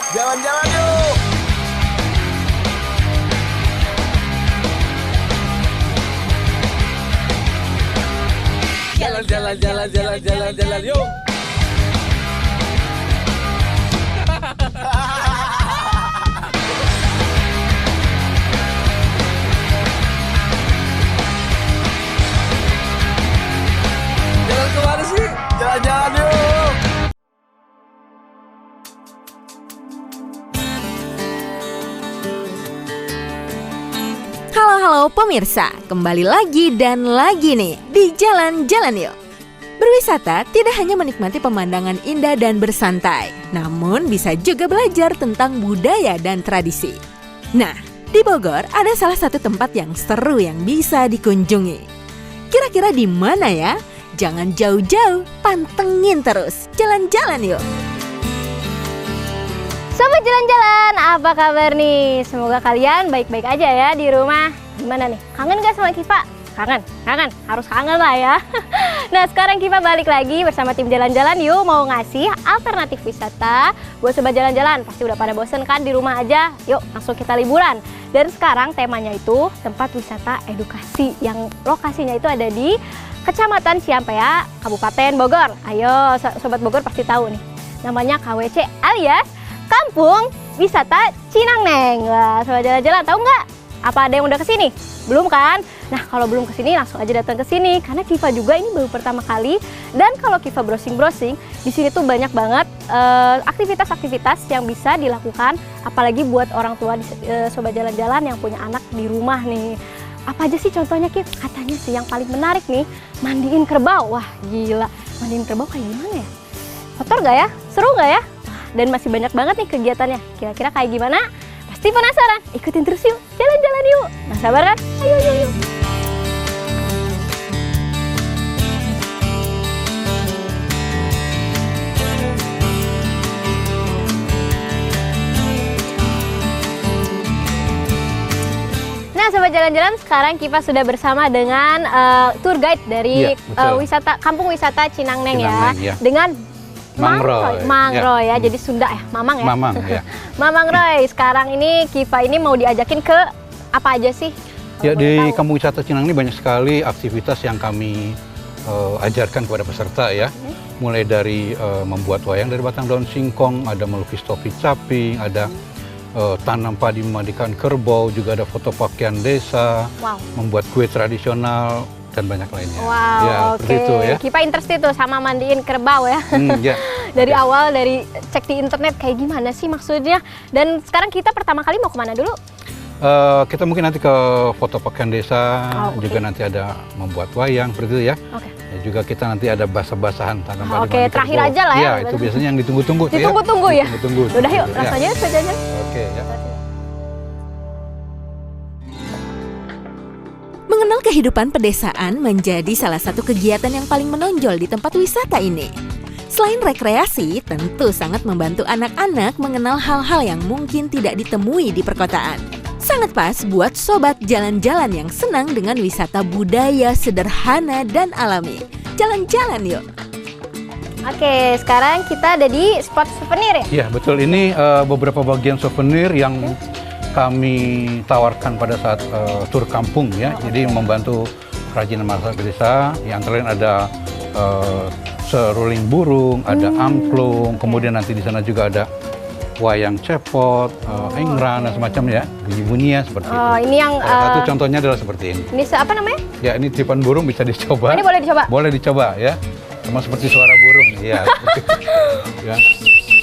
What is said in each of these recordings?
Jalan-jalan yuk. Jalan yuk. Jalan kemana sih? Jalan-jalan yuk. Halo pemirsa, kembali lagi dan lagi nih di Jalan-Jalan Yuk. Berwisata tidak hanya menikmati pemandangan indah dan bersantai, namun bisa juga belajar tentang budaya dan tradisi. Nah, di Bogor ada salah satu tempat yang seru yang bisa dikunjungi. Kira-kira di mana ya? Jangan jauh-jauh, pantengin terus. Jalan-jalan yuk. Sobat jalan-jalan, apa kabar nih? Semoga kalian baik-baik aja ya di rumah. Gimana nih? Kangen gak sama Kiva? Kangen? Harus kangen lah ya. Nah sekarang Kiva balik lagi bersama tim jalan-jalan yuk, mau ngasih alternatif wisata buat sobat jalan-jalan. Pasti udah pada bosen kan di rumah aja? Yuk langsung kita liburan. Dan sekarang temanya itu tempat wisata edukasi yang lokasinya itu ada di Kecamatan Ciampea, Kabupaten Bogor. Ayo sobat Bogor pasti tahu nih. Namanya KWC alias Kampung Wisata Cinangneng. Wah, sobat jalan-jalan tahu nggak? Apa ada yang udah kesini? Belum kan? Nah, kalau belum kesini langsung aja datang ke sini karena Kiva juga ini baru pertama kali. Dan kalau Kiva browsing-browsing, di sini tuh banyak banget aktivitas-aktivitas yang bisa dilakukan, apalagi buat orang tua sobat jalan-jalan yang punya anak di rumah nih. Apa aja sih contohnya, Kiv? Katanya sih yang paling menarik nih, mandiin kerbau. Wah, gila. Mandiin kerbau kayak gimana ya? Kotor nggak ya? Seru nggak ya? Dan masih banyak banget nih kegiatannya. Kira-kira kayak gimana? Pasti penasaran? Ikutin terus yuk, jalan-jalan yuk. Nah sabar kan? Ayo. Nah sobat jalan-jalan, sekarang Kiva sudah bersama dengan tour guide dari Kampung Wisata Cinangneng ya. Dengan Mang Roy ya, jadi Sunda ya, Mamang ya. Mamang Roy, sekarang ini Kiva ini mau diajakin ke apa aja sih? Ya di Kampung Wisata Cinangneng ini banyak sekali aktivitas yang kami ajarkan kepada peserta ya. Mulai dari membuat wayang dari batang daun singkong, ada melukis topi caping, ada tanam padi memandikan kerbau, juga ada foto pakaian desa, membuat kue tradisional, dan banyak lainnya. Wow, ya, oke. Itu, ya. Kiva interested tuh sama mandiin kerbau ya. Ya. Dari awal, dari cek di internet kayak gimana sih maksudnya. Dan sekarang kita pertama kali mau kemana dulu? Kita mungkin nanti ke foto pakaian desa, juga nanti ada membuat wayang, seperti itu ya. Ya, juga kita nanti ada basah-basahan tanam padi. Oke, terakhir aja lah ya. Ya, itu biasanya yang ditunggu-tunggu. Ditunggu-tunggu ya? Ditunggu-tunggu. Udah yuk, langsung aja saja. Oke, ya. Mengenal kehidupan pedesaan menjadi salah satu kegiatan yang paling menonjol di tempat wisata ini. Selain rekreasi, tentu sangat membantu anak-anak mengenal hal-hal yang mungkin tidak ditemui di perkotaan. Sangat pas buat sobat jalan-jalan yang senang dengan wisata budaya sederhana dan alami. Jalan-jalan yuk! Oke, sekarang kita ada di spot souvenir ya? Iya, betul. Ini beberapa bagian souvenir yang kami tawarkan pada saat tur kampung ya. Jadi membantu kerajinan masyarakat desa. Yang antara lain ada seruling burung, ada angklung, kemudian nanti di sana juga ada wayang cepot, engran dan semacamnya, bunyi-bunyinya seperti itu. Ini yang salah satu contohnya adalah seperti ini. Ini apa namanya? Ya, ini tiupan burung, bisa dicoba. Ini boleh dicoba? Boleh dicoba ya. Sama seperti suara burung. Ya, seperti itu.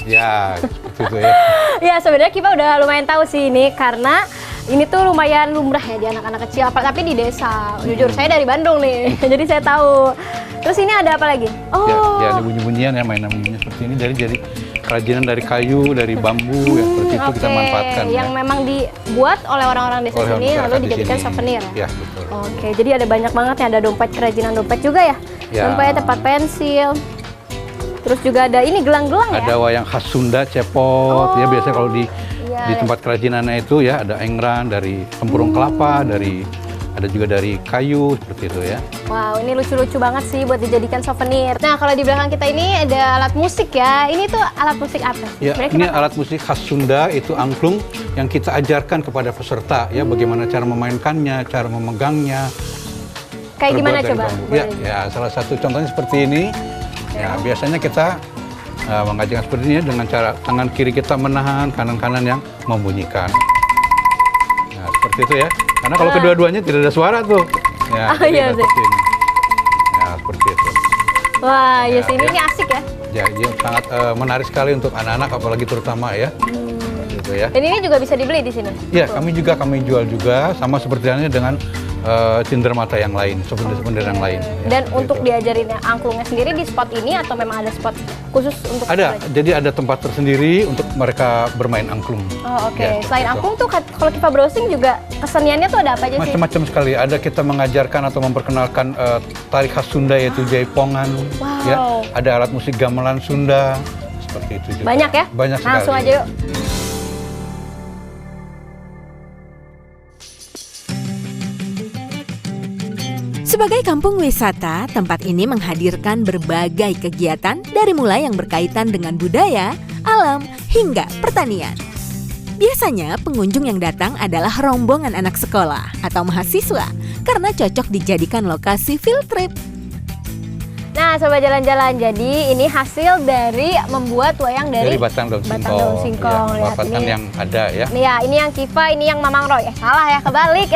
Ya, seperti itu ya. Ya, sebenarnya Kiva udah lumayan tahu sih ini karena ini tuh lumayan lumrah ya di anak-anak kecil, tapi di desa. Jujur saya dari Bandung nih, jadi saya tahu. Terus ini ada apa lagi? Oh, ya ada bunyi-bunyian ya, mainan bunyinya seperti ini. Jadi kerajinan dari kayu, dari bambu, ya seperti itu kita manfaatkan. Yang memang dibuat oleh orang-orang desa sini lalu dijadikan souvenir. Ya, betul. Oke, jadi ada banyak banget ya, ada dompet, kerajinan dompet juga ya. Dompet, tempat pensil. Terus juga ada ini gelang-gelang ya. Ada wayang khas Sunda cepot. Ya biasanya kalau di tempat kerajinannya itu ya ada engran dari tempurung kelapa, dari ada juga dari kayu seperti itu ya. Wow, ini lucu-lucu banget sih buat dijadikan souvenir. Nah, kalau di belakang kita ini ada alat musik ya. Ini tuh alat musik apa? Ya, ini alat musik khas Sunda, itu angklung yang kita ajarkan kepada peserta ya, bagaimana cara memainkannya, cara memegangnya. Kayak gimana Terbuat dari coba? bambu. Ya, salah satu contohnya seperti ini. Ya, biasanya kita mengajarkan seperti ini dengan cara tangan kiri kita menahan, kanan-kanan yang membunyikan. Nah, seperti itu ya. Karena kalau kedua-duanya tidak ada suara tuh. Ya, Oh, jadi iya ada sih. seperti ini. Ya, seperti itu. Wah, ya Ya, sih, ini ya. asik ya. Ya, dia sangat menarik sekali untuk anak-anak, apalagi terutama ya. Seperti itu ya. Dan ini juga bisa dibeli di sini. Ya, kami jual juga, sama seperti halnya dengan cenderamata yang lain, souvenir-souvenir yang lain. Ya, Dan seperti untuk itu. diajarin angklungnya sendiri di spot ini atau memang ada spot khusus untuk Ada, belajar? jadi ada tempat tersendiri untuk mereka bermain angklung. Oh, oke. Ya, Selain seperti itu. angklung tuh kalau kita browsing juga keseniannya tuh ada apa aja sih? Macam-macam sekali. Ada kita mengajarkan atau memperkenalkan tari khas Sunda yaitu jaipongan. Wow. Ya, ada alat musik gamelan Sunda seperti itu juga. Banyak ya? Banyak sekali. Langsung aja yuk. Sebagai kampung wisata, tempat ini menghadirkan berbagai kegiatan dari mulai yang berkaitan dengan budaya, alam, hingga pertanian. Biasanya pengunjung yang datang adalah rombongan anak sekolah atau mahasiswa karena cocok dijadikan lokasi field trip. Nah, Sobat Jalan-Jalan, jadi ini hasil dari membuat wayang dari batang daun batang singkong. daun singkong. Ya, Lihat pemanfaatan ini. yang ada ya. Ini ya, ini yang Kiva, ini yang Mamang Roy. Salah ya, kebalik.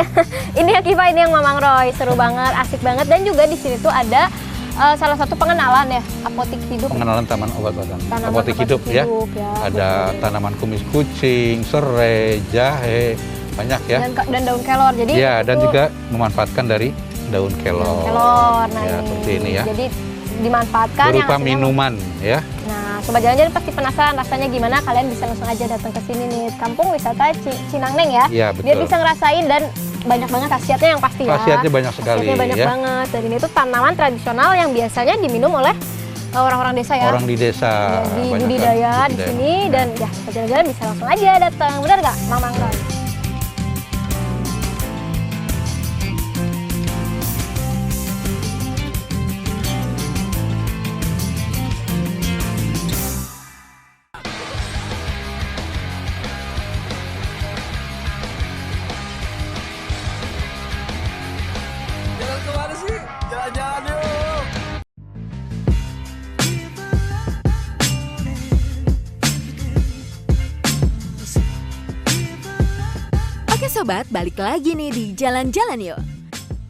Ini yang Kiva, ini yang Mamang Roy. Seru banget, asik banget. Dan juga di sini tuh ada salah satu pengenalan ya, apotik hidup. Pengenalan taman obat-obatan. Tanaman Apotek hidup ya. Ada betul. tanaman kumis kucing, serai, jahe, banyak ya. Dan daun kelor. Jadi Ya, dan itu juga memanfaatkan dari daun kelor. kelor. Nah, Ya, ini. seperti ini ya. Jadi dimanfaatkan yang Berupa hasilnya minuman ya. Nah, Sobat Jalan-Jalan pasti penasaran rasanya gimana, kalian bisa langsung aja datang ke sini nih, Kampung Wisata Cinangneng ya. Iya, betul. Biar bisa ngerasain dan banyak banget khasiatnya yang pasti ya. Khasiatnya banyak sekali Khasiatnya banyak ya. banget. Dan ini tuh tanaman tradisional yang biasanya diminum oleh orang-orang desa ya. Orang di desa. Ya, di banyak budidaya kan, di budidaya. sini dan ya Sobat Jalan-Jalan bisa langsung aja datang. Benar nggak, Mamang Roy? Jalan kemana sih? Jalan-jalan yuk. Oke sobat, balik lagi nih di Jalan-Jalan Yuk.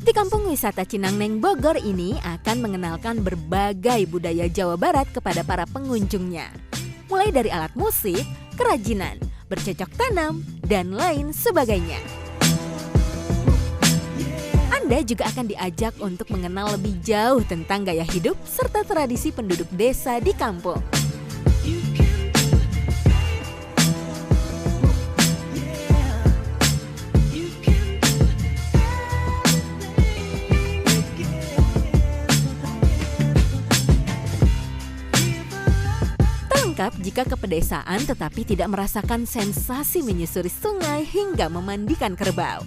Di Kampung Wisata Cinangneng Bogor ini akan mengenalkan berbagai budaya Jawa Barat kepada para pengunjungnya. Mulai dari alat musik, kerajinan, bercocok tanam, dan lain sebagainya. Anda juga akan diajak untuk mengenal lebih jauh tentang gaya hidup serta tradisi penduduk desa di kampung. Lengkap jika ke pedesaan tetapi tidak merasakan sensasi menyusuri sungai hingga memandikan kerbau.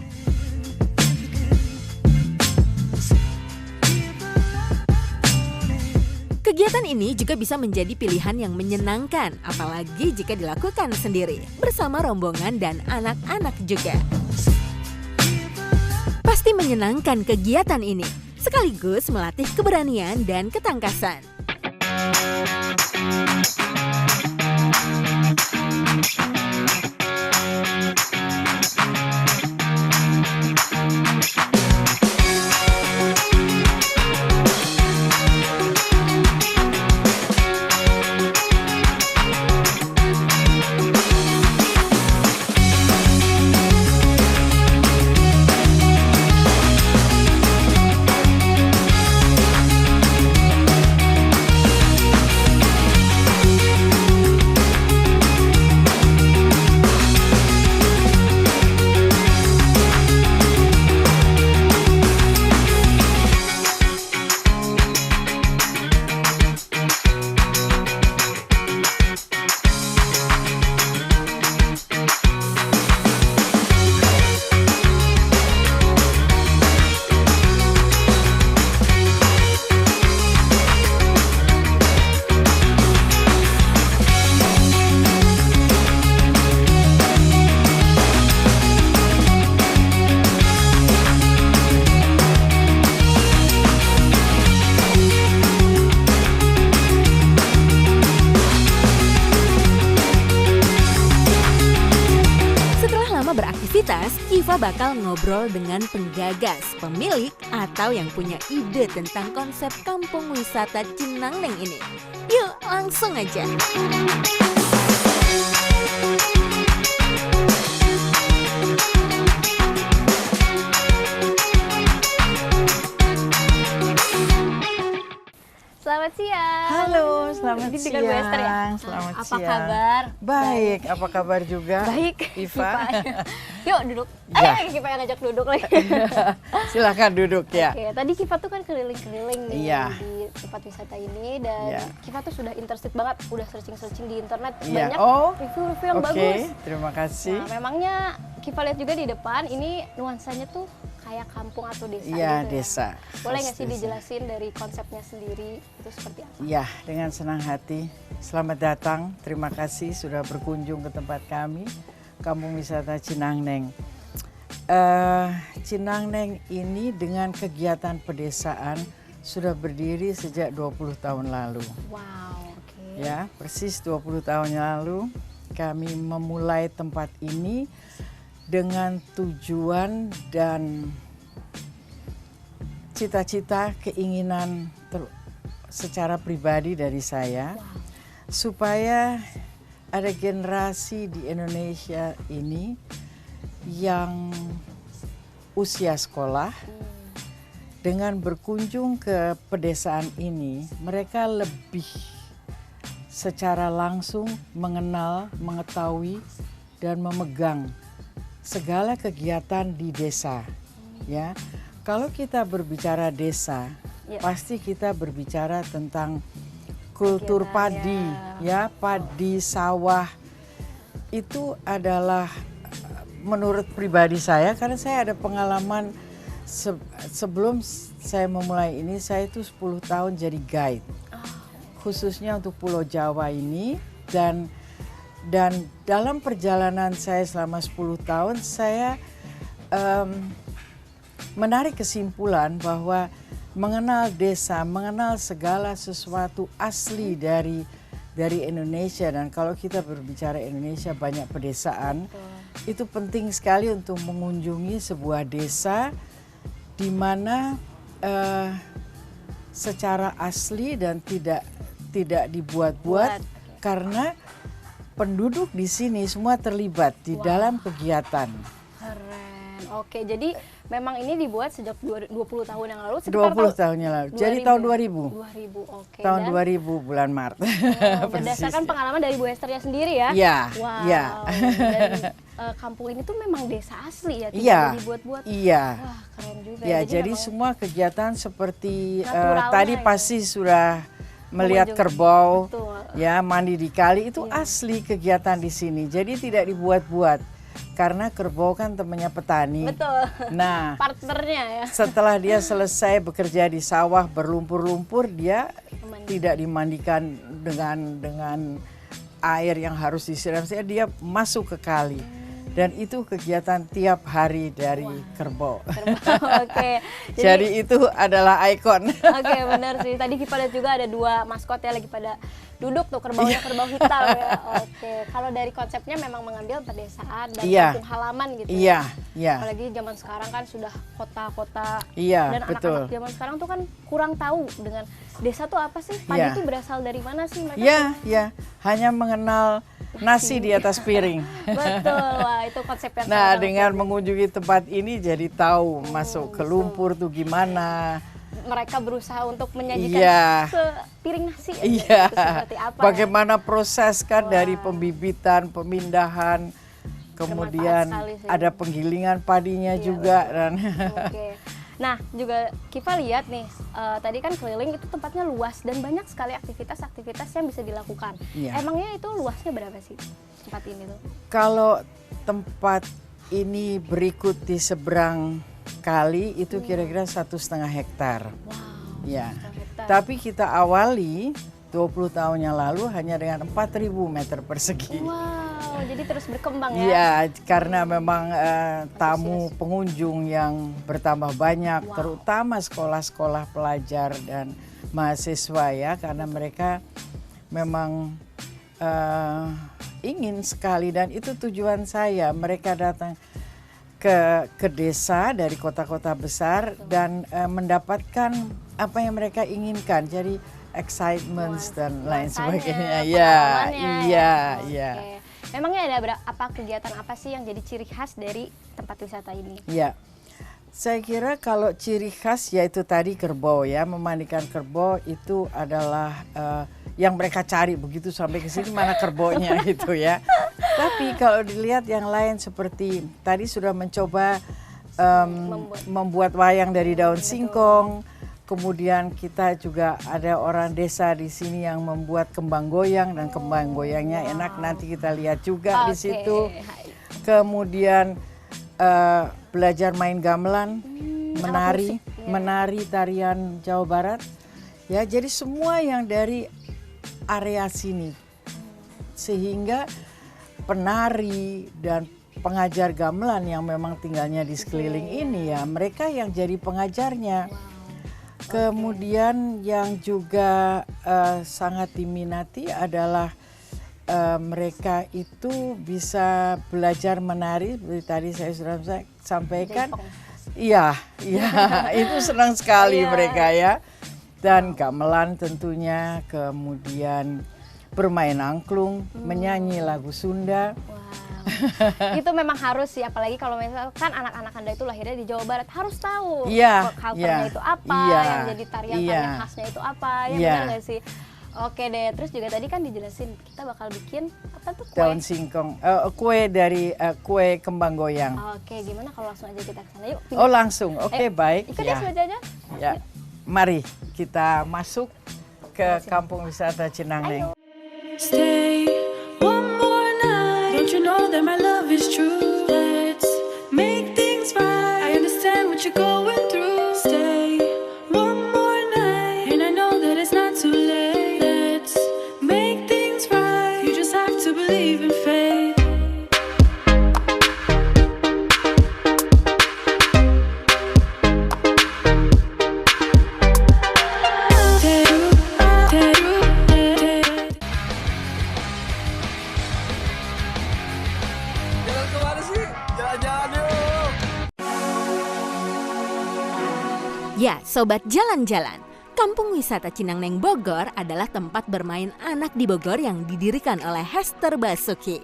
Kegiatan ini juga bisa menjadi pilihan yang menyenangkan, apalagi jika dilakukan sendiri, bersama rombongan dan anak-anak juga. Pasti menyenangkan kegiatan ini, sekaligus melatih keberanian dan ketangkasan. Kifa bakal ngobrol dengan penggagas, pemilik, atau yang punya ide tentang konsep kampung wisata Cinangneng ini. Yuk, langsung aja. Selamat siang. Halo, selamat Ini siang. dengan Bu Esther ya? Selamat Apa siang. kabar? Baik, apa kabar juga? Baik. Iva. Yuk duduk. Ya. Kifa yang ngajak duduk lagi. Silakan duduk ya. Oke, tadi Kifa tuh kan keliling-keliling nih Iya. di tempat wisata ini dan Iya. Kifa tuh sudah interested banget, udah searching-searching di internet Iya. banyak Oh, review-review yang Oke, bagus. terima kasih. Nah, memangnya Kifa lihat juga di depan ini nuansanya tuh kayak kampung atau desa Iya, gitu desa. ya. Boleh nggak Khas sih desa. dijelasin dari konsepnya sendiri itu seperti apa? Ya, dengan senang hati. Selamat datang. Terima kasih sudah berkunjung ke tempat kami, Kampung Wisata Cinangneng. Cinangneng ini dengan kegiatan pedesaan sudah berdiri sejak 20 tahun lalu. Wow, oke. Ya, persis 20 tahun yang lalu kami memulai tempat ini dengan tujuan dan cita-cita, keinginan secara pribadi dari saya supaya ada generasi di Indonesia ini yang usia sekolah dengan berkunjung ke pedesaan ini, mereka lebih secara langsung mengenal, mengetahui, dan memegang segala kegiatan di desa. Ya, kalau kita berbicara desa, Ya. pasti kita berbicara tentang kultur padi, ya, padi, sawah. Itu adalah menurut pribadi saya, karena saya ada pengalaman sebelum saya memulai ini, saya itu 10 tahun jadi guide. Khususnya untuk Pulau Jawa ini, dan dalam perjalanan saya selama 10 tahun saya menarik kesimpulan bahwa mengenal desa, mengenal segala sesuatu asli dari Indonesia, dan kalau kita berbicara Indonesia banyak pedesaan. Itu penting sekali untuk mengunjungi sebuah desa di mana secara asli dan tidak dibuat-buat, karena penduduk di sini semua terlibat di dalam kegiatan. Keren. Oke, jadi memang ini dibuat sejak 20 tahun yang lalu. 20 tahun yang lalu. Jadi tahun 2000. 2000, oke. Tahun Dan 2000 bulan Maret. berdasarkan pengalaman dari Bu Esthernya sendiri ya? Iya, Wow. iya. Dan kampung ini tuh memang desa asli ya? Tidak Iya, dibuat-buat? Iya. Wah, keren juga. Ya, jadi memang semua kegiatan seperti naturalnya tadi ya. pasti sudah melihat Mengunjungi. kerbau, Betul. ya, mandi di kali, itu Iya. asli kegiatan di sini. Jadi tidak dibuat-buat. Karena kerbau kan temannya petani. Betul. Nah, Partnernya ya? setelah dia selesai bekerja di sawah berlumpur-lumpur, dia Mandi. tidak dimandikan dengan air yang harus disiram. Dia masuk ke kali. Dan itu kegiatan tiap hari dari kerbau. Oke. Jadi itu adalah ikon. Oke, benar sih. Tadi kita lihat juga ada 2 maskot ya lagi pada duduk tuh, kerbaunya kerbau hitam ya. Oke. Kalau dari konsepnya memang mengambil pedesaan dan Iya. kampung halaman gitu Iya, ya. iya. Apalagi zaman sekarang kan sudah kota-kota. Iya, Dan betul. anak-anak zaman sekarang tuh kan kurang tahu dengan desa tuh apa sih? Padi Iya. itu berasal dari mana sih mereka? Ya, ya, hanya mengenal nasi di atas piring. Betul. Wah, itu konsep yang Nah, sangat-sangat dengan bagus. mengunjungi tempat ini jadi tahu masuk ke lumpur tuh gimana. mereka berusaha untuk menyajikan Iya. sepiring nasi aja. Iya. Itu seperti apa ya? Bagaimana proses kan dari pembibitan, pemindahan, kemudian sekali sih. ada penggilingan padinya Iya, juga dan Oke. Nah, juga Kifa lihat nih, tadi kan keliling itu tempatnya luas dan banyak sekali aktivitas-aktivitas yang bisa dilakukan. Iya. Emangnya itu luasnya berapa sih tempat ini tuh? kalau tempat ini berikut di seberang kali itu kira-kira 1,5 hektar. Wow. Ya. 1,5 hektar. Tapi kita awali 20 tahun yang lalu hanya dengan 4.000 meter persegi. Wow, jadi terus berkembang ya? Iya, karena memang tamu pengunjung yang bertambah banyak, terutama sekolah-sekolah pelajar dan mahasiswa ya, karena mereka memang ingin sekali dan itu tujuan saya, mereka datang ke desa dari kota-kota besar dan mendapatkan apa yang mereka inginkan. Jadi excitements dan lain sebagainya. Ya, iya, iya. Memangnya ada apa kegiatan apa sih yang jadi ciri khas dari tempat wisata ini? Ya, saya kira kalau ciri khas yaitu tadi kerbau ya, memandikan kerbau itu adalah yang mereka cari begitu sampai ke sini mana kerbaunya gitu ya. Tapi kalau dilihat yang lain seperti tadi sudah mencoba membuat wayang dari daun singkong. Kemudian kita juga ada orang desa di sini yang membuat kembang goyang dan kembang goyangnya enak, nanti kita lihat juga di situ. Kemudian belajar main gamelan, menari tarian Jawa Barat. Ya, jadi semua yang dari area sini. Sehingga penari dan pengajar gamelan yang memang tinggalnya di sekeliling ini ya, mereka yang jadi pengajarnya. Kemudian yang juga sangat diminati adalah mereka itu bisa belajar menari, seperti tadi saya sudah sampaikan. Iya, iya, itu senang sekali mereka ya. Dan gamelan tentunya, kemudian bermain angklung, menyanyi lagu Sunda. Itu memang harus sih, apalagi kalau misalkan anak-anak Anda itu lahirnya di Jawa Barat, harus tahu culture-nya itu apa, yang jadi tarian-tarian khasnya itu apa, ya benar nggak sih? Oke deh, terus juga tadi kan dijelasin kita bakal bikin apa tuh kue? Daun singkong, kue dari kue kembang goyang. Oke, gimana kalau langsung aja kita kesana yuk? Oh langsung, oke baik. Ikut ya semuanya. Ya, mari kita masuk ke Kampung Wisata Cinangneng. Stay one more night. Don't you know that my love is true? Let's make things right. I understand what you're going through. Stay one more night, and I know that it's not too late. Let's make things right. You just have to believe in fate. Jalan kemana sih? Jalan-jalan yuk. Ya, sobat jalan-jalan. Kampung Wisata Cinangneng Bogor adalah tempat bermain anak di Bogor yang didirikan oleh Hester Basuki.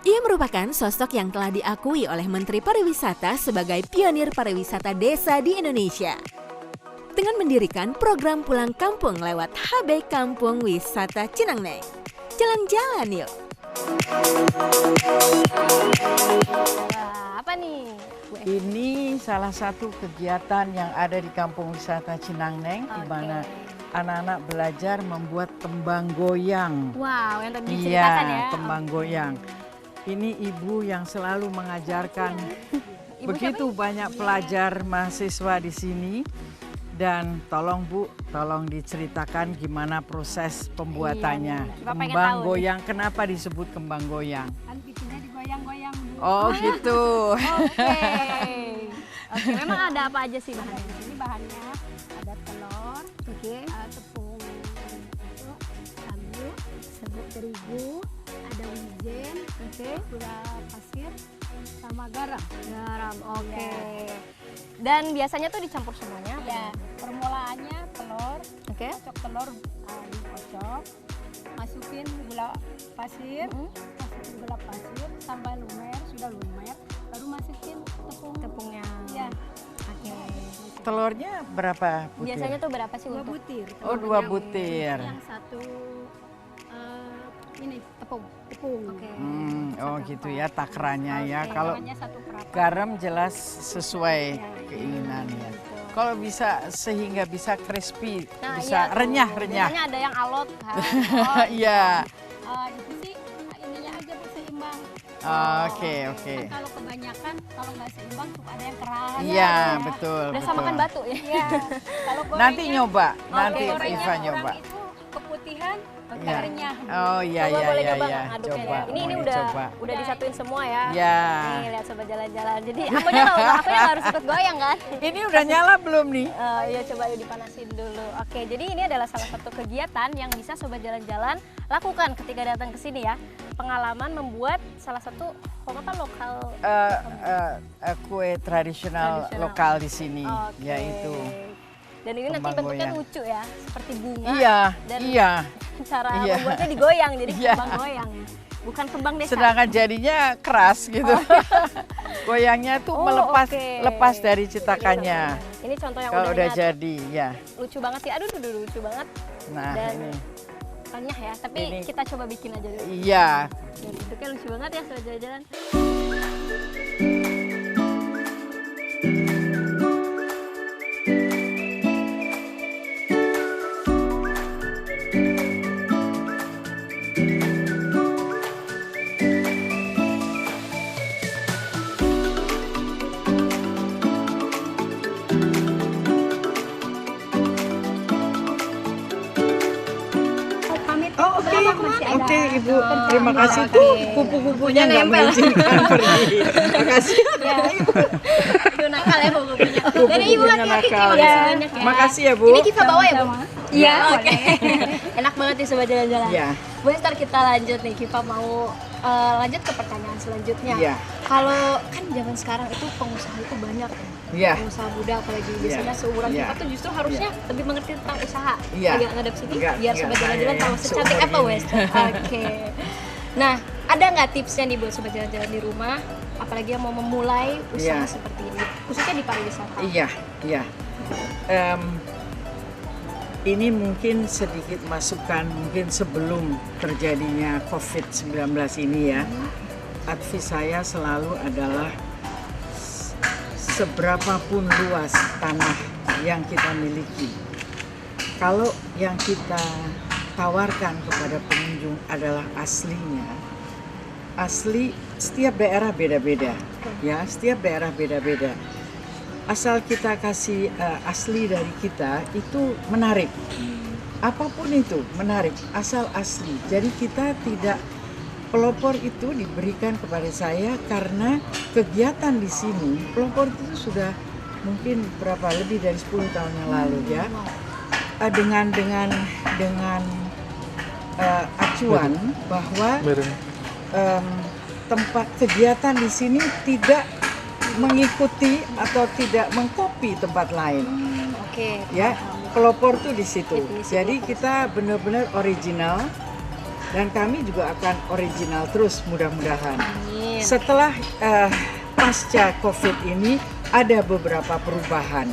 Ia merupakan sosok yang telah diakui oleh Menteri Pariwisata sebagai pionir pariwisata desa di Indonesia. Dengan mendirikan program pulang kampung lewat HB Kampung Wisata Cinangneng. Jalan-jalan yuk! Wah, apa nih? Ini salah satu kegiatan yang ada di Kampung Wisata Cinangneng, di mana anak-anak belajar membuat kembang goyang. Wow, yang tadi diceritakan ya. Kembang goyang. Ini ibu yang selalu mengajarkan begitu banyak pelajar mahasiswa di sini. Dan tolong Bu, tolong diceritakan gimana proses pembuatannya. Kembang goyang, kenapa disebut kembang goyang? Kan bikinnya digoyang-goyang Bu. Oh gitu. Oke, memang ada apa aja sih bahannya? Ini bahannya ada telur, tepung itu, sabut terigu, ada wijen, gula pasir, sama garam. Garam, oke. Dan biasanya tuh dicampur semuanya? Ya, permulaannya telur, Oke. kocok telur, dikocok, masukin gula pasir, tambah lumer, sudah lumer, baru masukin Tepungnya. Ya. Oke. Telurnya berapa butir? Biasanya tuh berapa sih 2 untuk? butir. Oh, 2 butir. Yang satu ini tepung. Oke. Oh gitu ya takarannya ya. Kalau Hanya satu perapat. garam jelas sesuai keinginannya. Kalau bisa sehingga bisa crispy, bisa iya tuh. renyah-renyah. Biasanya ada yang alot kan. Iya. Itu sih ininya aja Bu, seimbang. Oke. Kalau kebanyakan, kalau nggak seimbang suka ada yang keras. Iya, betul. Berasa makan batu ya. Iya. Kalau Nanti gorengnya- nyoba, Oke, nanti gorengnya Iva kurang nyoba. Itu keputihan, Iya. renyah. Oh iya Coba boleh iya coba iya. ngaduknya Coba. ya. Ini boleh udah coba. disatuin semua ya. Ya. Nih lihat sobat jalan-jalan. Jadi akunya harus ikut goyang kan? Ini udah nyala belum nih? Iya coba yuk dipanasin dulu. Oke, jadi ini adalah salah satu kegiatan yang bisa sobat jalan-jalan lakukan ketika datang ke sini ya. pengalaman membuat salah satu lokal. Kue tradisional lokal di sini, Oke. yaitu Dan ini nanti kembang bentuknya goyang. lucu ya, seperti bunga. Iya, Dan iya. cara Iya. membuatnya digoyang, jadi Iya. kembang goyang ya. Bukan kembang desa. Sedangkan jadinya keras gitu. Goyangnya tuh lepas dari cetakannya. Ini contoh yang Kalau udah nyatu. jadi, ya. Lucu banget sih. Aduh, lucu banget. Nah, Dan ini. renyah ya, tapi Ini. kita coba bikin aja dulu. Iya. Dan bentuknya lucu banget ya sobat jalan-jalan. Oke, Ibu. Terima kasih tuh. Kupu-kupunya nggak mengizinkan pergi. Terima kasih. Aduh, nakal ya buku-bukunya. Jadi Ibu Kupu-kupunya hati-hati, nakal. terima kasih banyak ya. Makasih ya, Bu. Ini kita bawa ya, Bu? Iya. Oke. Enak banget nih sobat jalan-jalan. Iya. Bu, ntar kita lanjut nih. Kiva mau lanjut ke pertanyaan selanjutnya. Iya. Kalau kan zaman sekarang itu pengusaha itu banyak ya. Iya. Pengusaha muda apalagi biasanya seumuran Iya. kita tuh justru harusnya lebih mengerti tentang usaha. Iya. Agak ngadep sini Enggak, biar enggak, sobat saya jalan-jalan tahu yang secantik seumur apa ini. West. Oke. Nah, ada nggak tipsnya nih buat sobat jalan-jalan di rumah, apalagi yang mau memulai usaha Iya. seperti ini, khususnya di pariwisata? Iya, iya. Ini mungkin sedikit masukan mungkin sebelum terjadinya COVID-19 ini ya. Advice saya selalu adalah seberapapun luas tanah yang kita miliki, kalau yang kita tawarkan kepada pengunjung adalah aslinya, asli setiap daerah beda-beda, ya setiap daerah beda-beda. Asal kita kasih asli dari kita itu menarik, apapun itu menarik, asal asli. Jadi kita tidak, pelopor itu diberikan kepada saya karena kegiatan di sini, pelopor itu sudah mungkin berapa, lebih dari 10 tahun yang lalu ya, dengan acuan bahwa tempat kegiatan di sini tidak mengikuti atau tidak mengkopi tempat lain. Oke. Ya, pelopor tuh di situ. Definisi Jadi kita benar-benar original dan kami juga akan original terus mudah-mudahan. Amin. Setelah pasca COVID ini ada beberapa perubahan.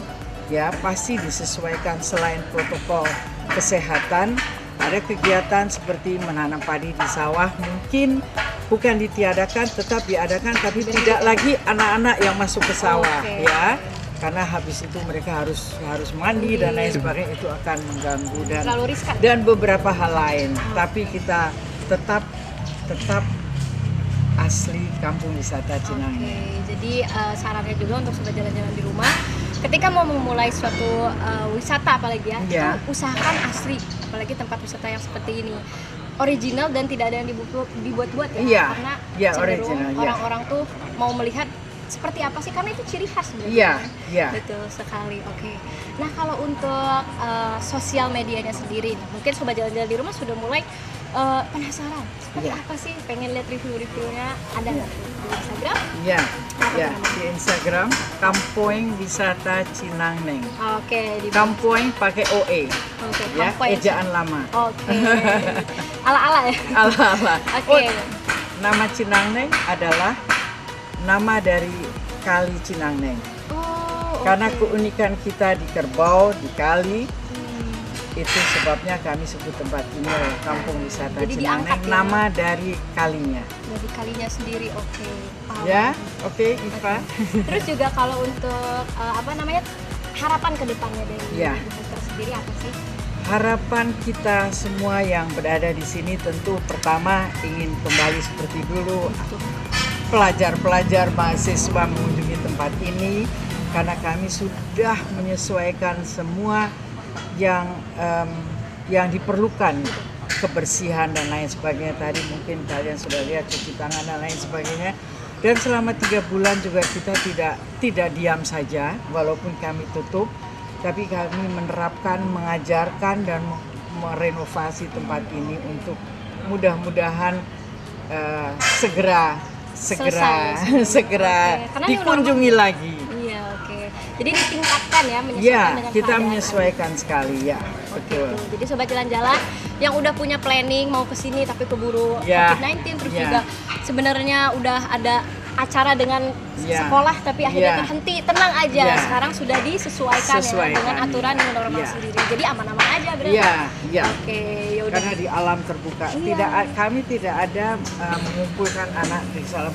Ya, pasti disesuaikan selain protokol kesehatan, ada kegiatan seperti menanam padi di sawah mungkin bukan ditiadakan, tetap diadakan, tapi tidak lagi anak-anak yang masuk ke sawah, Oke. ya, karena habis itu mereka harus mandi dan lain sebagainya, itu akan mengganggu Terlalu riskan. dan beberapa hal lain. Tapi kita tetap asli kampung wisata Cinangnya. Oke, jadi sarannya juga untuk sobat jalan-jalan di rumah, ketika mau memulai suatu wisata apalagi ya, Iya. itu usahakan asli, apalagi tempat wisata yang seperti ini. Original dan tidak ada yang dibuat-buat ya, Iya, karena iya, cenderung original, iya. orang-orang tuh mau melihat seperti apa sih, karena itu ciri khas sebenarnya. Iya, iya. Betul sekali. Oke. Nah, kalau untuk sosial medianya sendiri, mungkin sobat jalan-jalan di rumah sudah mulai penasaran seperti Iya. apa sih, pengen lihat review-reviewnya, ada nggak di Instagram? Ya, Apa ya, namanya? di Instagram Kampoeng Wisata Cinangneng. Oke, di Kampoeng pakai OE, Oke, ya, Kampoeng. ejaan lama. Oke. Ala-ala ya. Ala-ala. Oke. Nama Cinangneng adalah nama dari Kali Cinangneng. Oh, Karena oke. keunikan kita di kerbau, di kali, itu sebabnya kami sebut tempat ini adalah Kampung Wisata Jadi Cinangneng, diangkat ya? nama dari kalinya. Dari kalinya sendiri, oke. Paham. Ya, oke, Iva. Terus juga kalau untuk apa namanya, harapan ke depannya dari Ya. Ibu Hester sendiri apa sih? Harapan kita semua yang berada di sini tentu pertama ingin kembali seperti dulu, pelajar-pelajar mahasiswa mengunjungi tempat ini karena kami sudah menyesuaikan semua yang diperlukan, kebersihan dan lain sebagainya. Tadi mungkin kalian sudah lihat cuci tangan dan lain sebagainya. Dan selama 3 bulan juga kita tidak diam saja walaupun kami tutup, tapi kami menerapkan, mengajarkan dan merenovasi tempat ini untuk mudah-mudahan segera Oke. Karena new dikunjungi lagi. Iya, oke. Jadi ditingkatkan ya, menyesuaikan Ya, dengan kita keadaan. menyesuaikan sekali ya, betul. Jadi sobat jalan-jalan yang udah punya planning mau ke sini tapi keburu Ya. COVID-19 terus Ya. juga sebenarnya udah ada acara dengan Ya. sekolah tapi akhirnya Ya. terhenti, tenang aja. Ya. Sekarang sudah disesuaikan ya Sesuaikan, dengan aturan yang normal Ya. sendiri. Jadi aman-aman aja berarti. Iya, iya. Oke, yaudah. Karena di alam terbuka, Iya. kami tidak ada mengumpulkan anak di dalam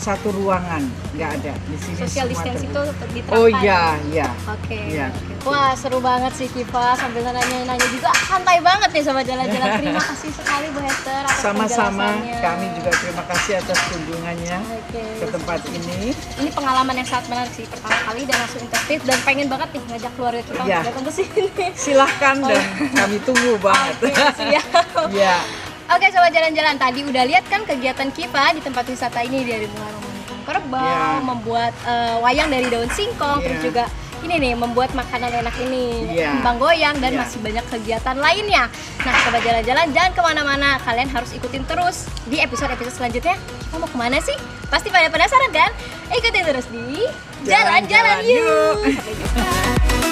satu ruangan, nggak ada di sini. Social semua distance itu terbuka. diterapkan. Oh iya, iya. Oke. Iya. Oke. Wah, seru banget sih Kiva, sambil nanya-nanya juga santai banget nih sobat jalan-jalan. Terima kasih sekali Bu Hester atas Sama-sama, penjelasannya. kami juga terima kasih atas kunjungannya Oke. ke tempat ini. Ini pengalaman yang sangat menarik sih, pertama kali dan langsung interaktif dan pengen banget nih ngajak keluarga kita Iya. untuk datang ke sini. Silahkan dan kami tunggu banget. Oke, siap. Iya. Oke sobat jalan-jalan, tadi udah lihat kan kegiatan Kiva di tempat wisata ini, dari mulai memancing kerbau, Iya. membuat wayang dari daun singkong, terus Iya. juga ini nih membuat makanan enak ini, Iya. kembang goyang dan Iya. masih banyak kegiatan lainnya. Nah sobat jalan-jalan jangan kemana-mana, kalian harus ikutin terus di episode-episode selanjutnya. Kita mau kemana sih? Pasti pada penasaran kan? Ikutin terus di Jalan-jalan Jalan-Jalan Yuk. Yuk. Sampai jumpa.